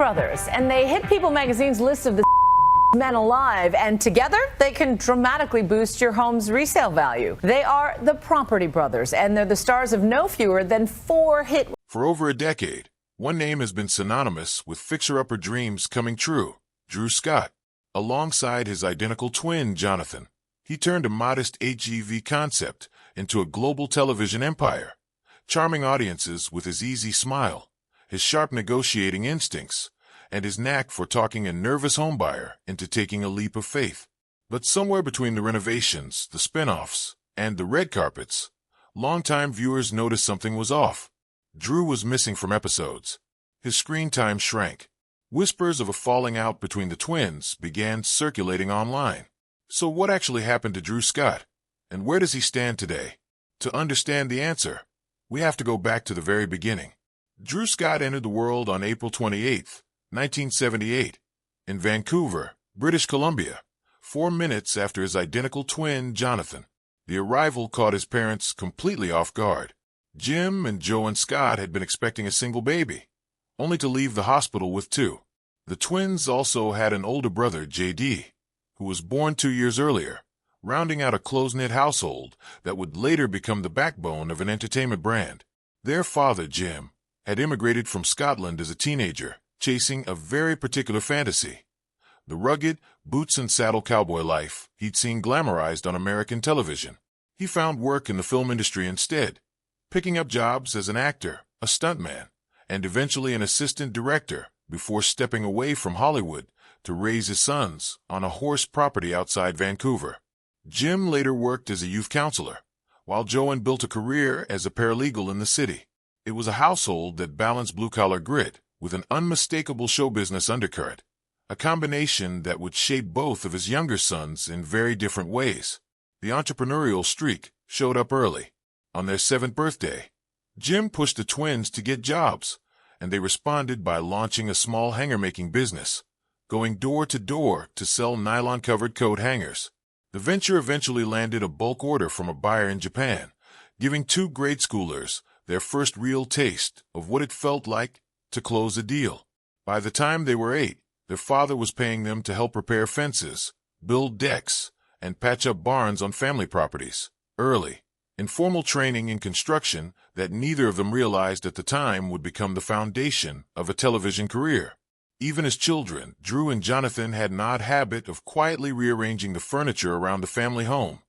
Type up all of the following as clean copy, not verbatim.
brothers, and they hit People magazine's list of the men alive, and together they can dramatically boost your home's resale value. They are the Property Brothers, and they're the stars of no fewer than 4 hit. For over a decade, one name has been synonymous with fixer-upper dreams coming true: Drew Scott. Alongside his identical twin, Jonathan, he turned a modest HGTV concept into a global television empire, charming audiences with his easy smile, his sharp negotiating instincts, and his knack for talking a nervous homebuyer into taking a leap of faith. But somewhere between the renovations, the spin-offs, and the red carpets, longtime viewers noticed something was off. Drew was missing from episodes. His screen time shrank. Whispers of a falling out between the twins began circulating online. So what actually happened to Drew Scott, and where does he stand today? To understand the answer, we have to go back to the very beginning. Drew Scott entered the world on April 28, 1978, in Vancouver, British Columbia, 4 minutes after his identical twin, Jonathan. The arrival caught his parents completely off guard. Jim and Joanne Scott had been expecting a single baby, only to leave the hospital with 2. The twins also had an older brother, JD, who was born 2 years earlier, rounding out a close-knit household that would later become the backbone of an entertainment brand. Their father, Jim, had immigrated from Scotland as a teenager, chasing a very particular fantasy: the rugged, boots-and-saddle cowboy life he'd seen glamorized on American television. He found work in the film industry instead, picking up jobs as an actor, a stuntman, and eventually an assistant director before stepping away from Hollywood to raise his sons on a horse property outside Vancouver. Jim later worked as a youth counselor, while Joanne built a career as a paralegal in the city. It was a household that balanced blue-collar grit with an unmistakable show business undercurrent, a combination that would shape both of his younger sons in very different ways. The entrepreneurial streak showed up early. On their 7th birthday, Jim pushed the twins to get jobs, and they responded by launching a small hanger-making business, going door to door to sell nylon-covered coat hangers. The venture eventually landed a bulk order from a buyer in Japan, giving 2 grade schoolers their first real taste of what it felt like to close a deal. By the time they were 8, their father was paying them to help repair fences, build decks, and patch up barns on family properties. Early, informal training in construction that neither of them realized at the time would become the foundation of a television career. Even as children, Drew and Jonathan had an odd habit of quietly rearranging the furniture around the family home,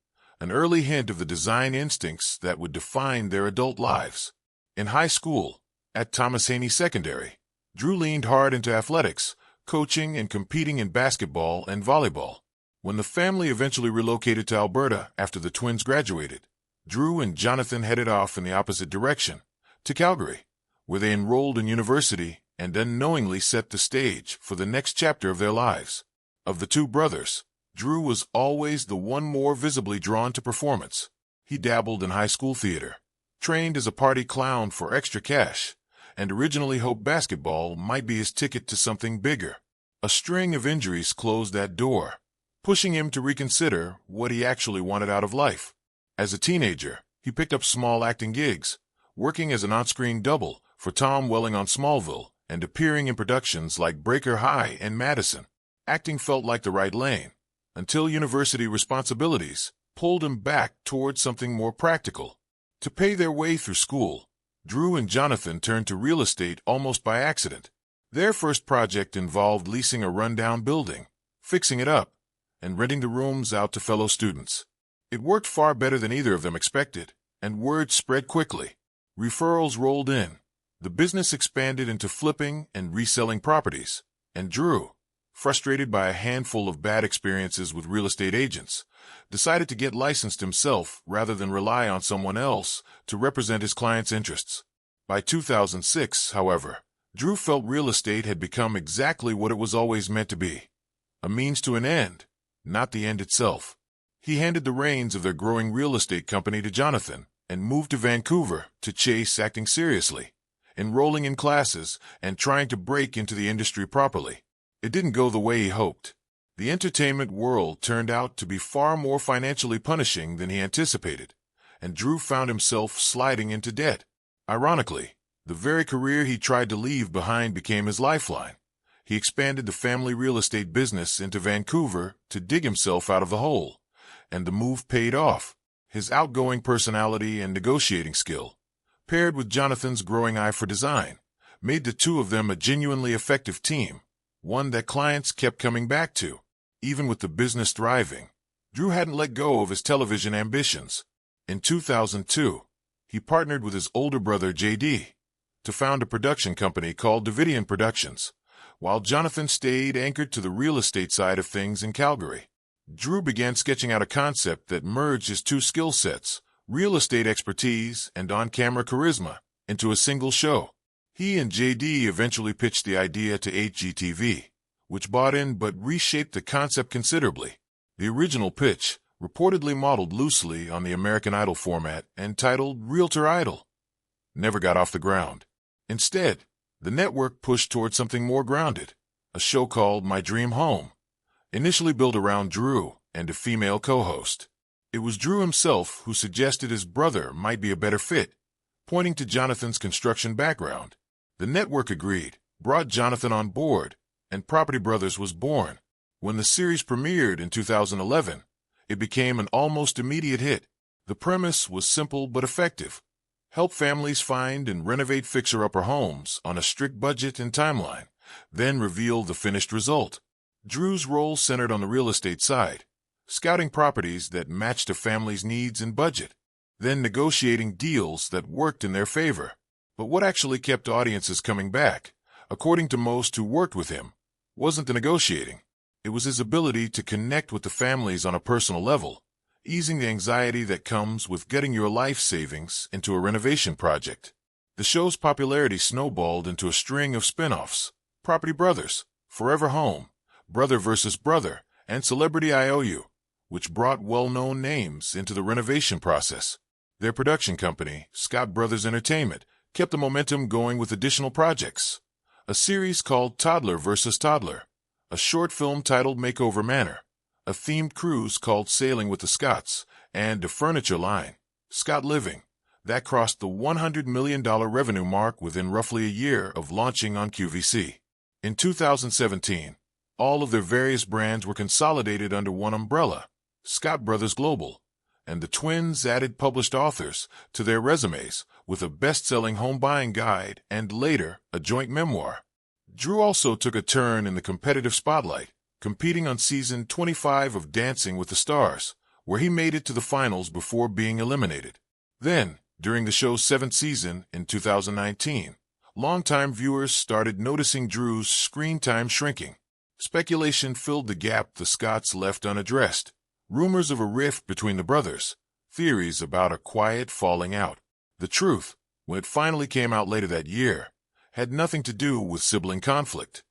an early hint of the design instincts that would define their adult lives. In high school, at Thomas Haney Secondary, Drew leaned hard into athletics, coaching and competing in basketball and volleyball. When the family eventually relocated to Alberta after the twins graduated, Drew and Jonathan headed off in the opposite direction, to Calgary, where they enrolled in university and unknowingly set the stage for the next chapter of their lives. Of the 2 brothers, Drew was always the one more visibly drawn to performance. He dabbled in high school theater, trained as a party clown for extra cash, and originally hoped basketball might be his ticket to something bigger. A string of injuries closed that door, pushing him to reconsider what he actually wanted out of life. As a teenager, he picked up small acting gigs, working as an on-screen double for Tom Welling on Smallville and appearing in productions like Breaker High and Madison. Acting felt like the right lane, until university responsibilities pulled him back towards something more practical. To pay their way through school, Drew and Jonathan turned to real estate almost by accident. Their first project involved leasing a rundown building, fixing it up, and renting the rooms out to fellow students. It worked far better than either of them expected, and word spread quickly. Referrals rolled in. The business expanded into flipping and reselling properties, and Drew, frustrated by a handful of bad experiences with real estate agents, decided to get licensed himself rather than rely on someone else to represent his clients' interests. By 2006, however, Drew felt real estate had become exactly what it was always meant to be: a means to an end, not the end itself. He handed the reins of their growing real estate company to Jonathan and moved to Vancouver to chase acting seriously, enrolling in classes and trying to break into the industry properly. It didn't go the way he hoped. The entertainment world turned out to be far more financially punishing than he anticipated, and Drew found himself sliding into debt. Ironically, the very career he tried to leave behind became his lifeline, He expanded the family real estate business into Vancouver to dig himself out of the hole, and the move paid off. His outgoing personality and negotiating skill, paired with Jonathan's growing eye for design, made the two of them a genuinely effective team, one that clients kept coming back to. Even with the business thriving, Drew hadn't let go of his television ambitions. In 2002, he partnered with his older brother JD to found a production company called Davidian Productions, while Jonathan stayed anchored to the real estate side of things in Calgary. Drew began sketching out a concept that merged his two skill sets, real estate expertise and on-camera charisma, into a single show. He and JD eventually pitched the idea to HGTV, which bought in but reshaped the concept considerably. The original pitch, reportedly modeled loosely on the American Idol format and titled Realtor Idol, never got off the ground. Instead, the network pushed toward something more grounded, a show called My Dream Home, initially built around Drew and a female co-host. It was Drew himself who suggested his brother might be a better fit, pointing to Jonathan's construction background. The network agreed, brought Jonathan on board, and Property Brothers was born. When the series premiered in 2011, it became an almost immediate hit. The premise was simple but effective. Help families find and renovate fixer-upper homes on a strict budget and timeline, then reveal the finished result. Drew's role centered on the real estate side, scouting properties that matched a family's needs and budget, then negotiating deals that worked in their favor. But what actually kept audiences coming back, according to most who worked with him, wasn't the negotiating. It was his ability to connect with the families on a personal level, easing the anxiety that comes with getting your life savings into a renovation project. The show's popularity snowballed into a string of spin-offs: Property Brothers, Forever Home, Brother vs. Brother, and Celebrity IOU, which brought well-known names into the renovation process. Their production company, Scott Brothers Entertainment, kept the momentum going with additional projects. A series called Toddler vs. Toddler, a short film titled Makeover Manor, a themed cruise called Sailing with the Scotts, and a furniture line, Scott Living, that crossed the $100 million revenue mark within roughly a year of launching on QVC. In 2017, all of their various brands were consolidated under one umbrella, Scott Brothers Global, and the twins added published authors to their resumes with a best-selling home buying guide and later a joint memoir. Drew also took a turn in the competitive spotlight, competing on season 25 of Dancing with the Stars, where he made it to the finals before being eliminated. Then, during the show's 7th season in 2019, longtime viewers started noticing Drew's screen time shrinking. Speculation filled the gap the Scotts left unaddressed. Rumors of a rift between the brothers, theories about a quiet falling out. The truth, when it finally came out later that year, had nothing to do with sibling conflict.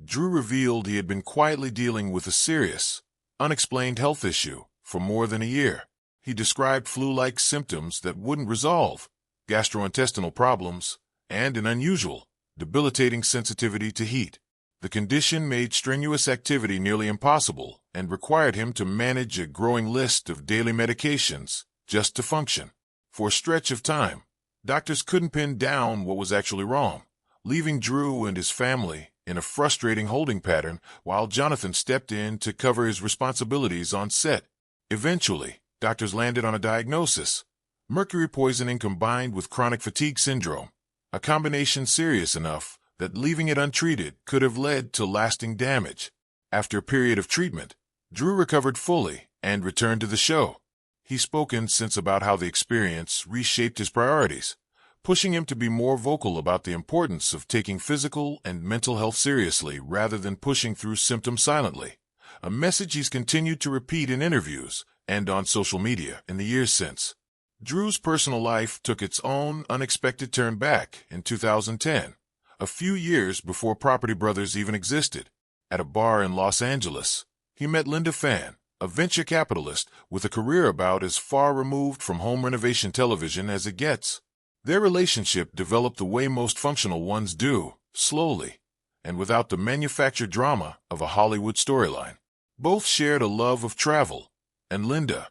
Drew revealed he had been quietly dealing with a serious, unexplained health issue for more than a year. He described flu-like symptoms that wouldn't resolve, gastrointestinal problems, and an unusual, debilitating sensitivity to heat. The condition made strenuous activity nearly impossible and required him to manage a growing list of daily medications just to function. For a stretch of time, doctors couldn't pin down what was actually wrong, leaving Drew and his family in a frustrating holding pattern while Jonathan stepped in to cover his responsibilities on set. Eventually, doctors landed on a diagnosis: mercury poisoning combined with chronic fatigue syndrome, a combination serious enough that leaving it untreated could have led to lasting damage. After a period of treatment, Drew recovered fully and returned to the show. He's spoken since about how the experience reshaped his priorities, pushing him to be more vocal about the importance of taking physical and mental health seriously rather than pushing through symptoms silently, a message he's continued to repeat in interviews and on social media in the years since. Drew's personal life took its own unexpected turn back in 2010, a few years before Property Brothers even existed. At a bar in Los Angeles, he met Linda Phan, a venture capitalist with a career about as far removed from home renovation television as it gets. Their relationship developed the way most functional ones do, slowly, and without the manufactured drama of a Hollywood storyline. Both shared a love of travel, and Linda,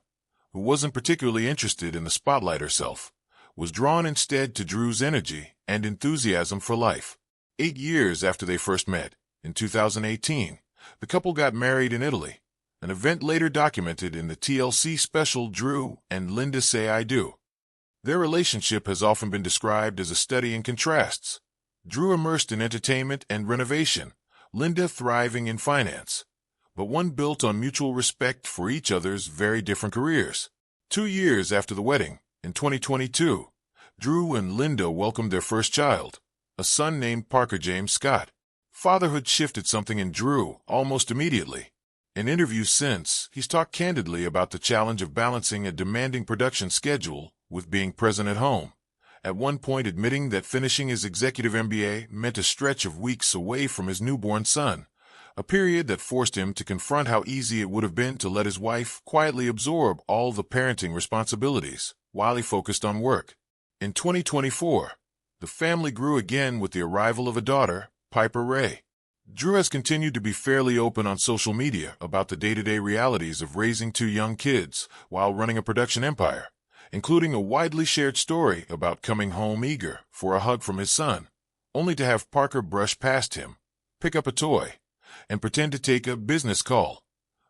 who wasn't particularly interested in the spotlight herself, was drawn instead to Drew's energy and enthusiasm for life. 8 years after they first met, In 2018, the couple got married in Italy, an event later documented in the TLC special Drew and Linda Say I Do. Their relationship has often been described as a study in contrasts. Drew immersed in entertainment and renovation, Linda thriving in finance, but one built on mutual respect for each other's very different careers. 2 years after the wedding, in 2022, Drew and Linda welcomed their first child, a son named Parker James Scott. Fatherhood shifted something in Drew almost immediately. In interviews since, he's talked candidly about the challenge of balancing a demanding production schedule with being present at home, at one point admitting that finishing his executive MBA meant a stretch of weeks away from his newborn son, a period that forced him to confront how easy it would have been to let his wife quietly absorb all the parenting responsibilities while he focused on work. In 2024, the family grew again with the arrival of a daughter, Piper Ray. Drew has continued to be fairly open on social media about the day-to-day realities of raising 2 young kids while running a production empire, including a widely shared story about coming home eager for a hug from his son, only to have Parker brush past him, pick up a toy, and pretend to take a business call.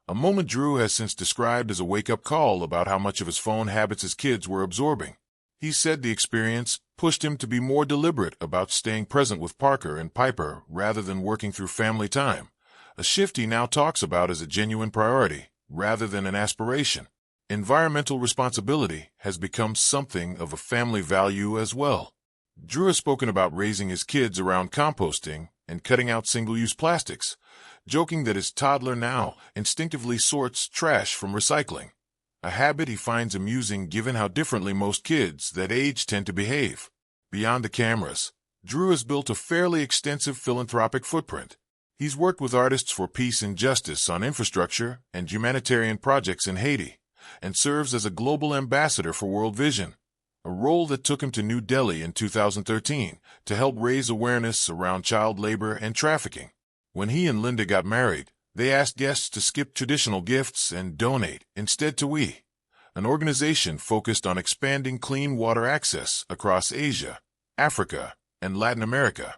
A moment Drew has since described as a wake-up call about how much of his phone habits his kids were absorbing. He said the experience pushed him to be more deliberate about staying present with Parker and Piper rather than working through family time, a shift he now talks about as a genuine priority rather than an aspiration. Environmental responsibility has become something of a family value as well. Drew has spoken about raising his kids around composting and cutting out single-use plastics, joking that his toddler now instinctively sorts trash from recycling, a habit he finds amusing given how differently most kids that age tend to behave. Beyond the cameras, Drew has built a fairly extensive philanthropic footprint. He's worked with Artists for Peace and Justice on infrastructure and humanitarian projects in Haiti, and serves as a global ambassador for World Vision, a role that took him to New Delhi in 2013 to help raise awareness around child labor and trafficking. When he and Linda got married, they asked guests to skip traditional gifts and donate instead to We, an organization focused on expanding clean water access across Asia, Africa, and Latin America,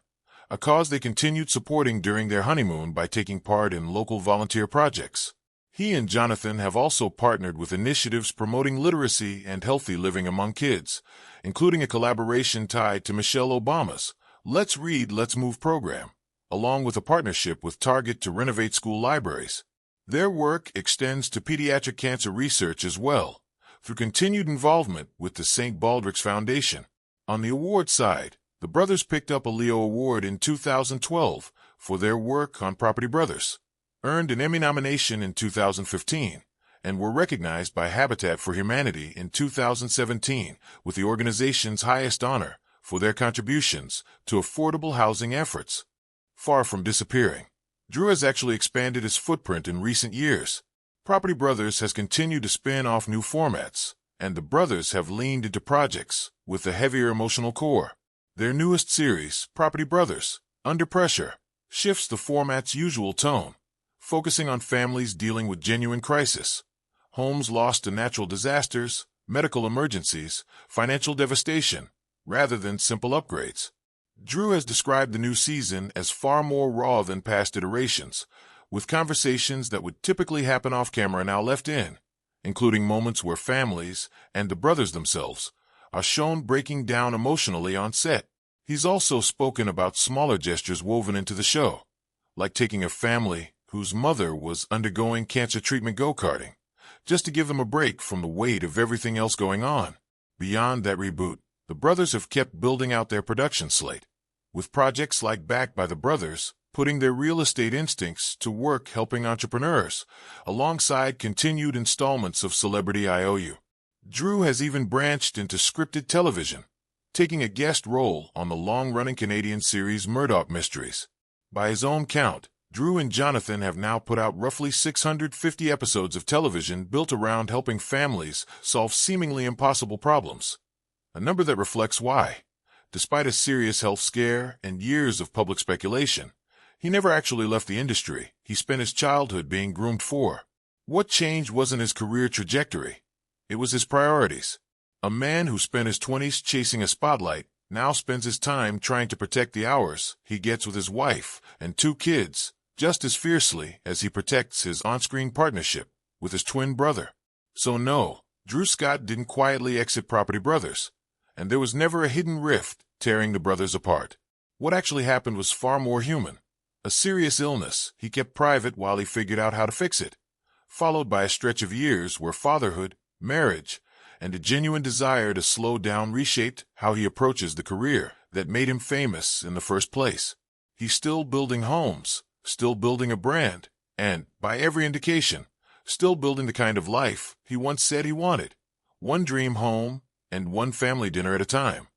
a cause they continued supporting during their honeymoon by taking part in local volunteer projects. He and Jonathan have also partnered with initiatives promoting literacy and healthy living among kids, including a collaboration tied to Michelle Obama's Let's Read, Let's Move program, along with a partnership with Target to renovate school libraries. Their work extends to pediatric cancer research as well, through continued involvement with the St. Baldrick's Foundation. On the award side, the brothers picked up a Leo Award in 2012 for their work on Property Brothers, earned an Emmy nomination in 2015, and were recognized by Habitat for Humanity in 2017 with the organization's highest honor for their contributions to affordable housing efforts. Far from disappearing, Drew has actually expanded his footprint in recent years. Property Brothers has continued to spin off new formats, and the brothers have leaned into projects with a heavier emotional core. Their newest series, Property Brothers, Under Pressure, shifts the format's usual tone, focusing on families dealing with genuine crisis, homes lost to natural disasters, medical emergencies, financial devastation, rather than simple upgrades. Drew has described the new season as far more raw than past iterations, with conversations that would typically happen off camera now left in, including moments where families, and the brothers themselves, are shown breaking down emotionally on set. He's also spoken about smaller gestures woven into the show, like taking a family whose mother was undergoing cancer treatment go-karting, just to give them a break from the weight of everything else going on. Beyond that reboot, the brothers have kept building out their production slate, with projects like Backed by the Brothers putting their real estate instincts to work helping entrepreneurs, alongside continued installments of Celebrity IOU. Drew has even branched into scripted television, taking a guest role on the long-running Canadian series Murdoch Mysteries. By his own count, Drew and Jonathan have now put out roughly 650 episodes of television built around helping families solve seemingly impossible problems, a number that reflects why, despite a serious health scare and years of public speculation, he never actually left the industry he spent his childhood being groomed for. What changed wasn't his career trajectory, it was his priorities. A man who spent his 20s chasing a spotlight now spends his time trying to protect the hours he gets with his wife and 2 kids, just as fiercely as he protects his on-screen partnership with his twin brother. So no, Drew Scott didn't quietly exit Property Brothers, and there was never a hidden rift tearing the brothers apart. What actually happened was far more human. A serious illness he kept private while he figured out how to fix it, followed by a stretch of years where fatherhood, marriage, and a genuine desire to slow down reshaped how he approaches the career that made him famous in the first place. He's still building homes, still building a brand, and, by every indication, still building the kind of life he once said he wanted. One dream home and one family dinner at a time.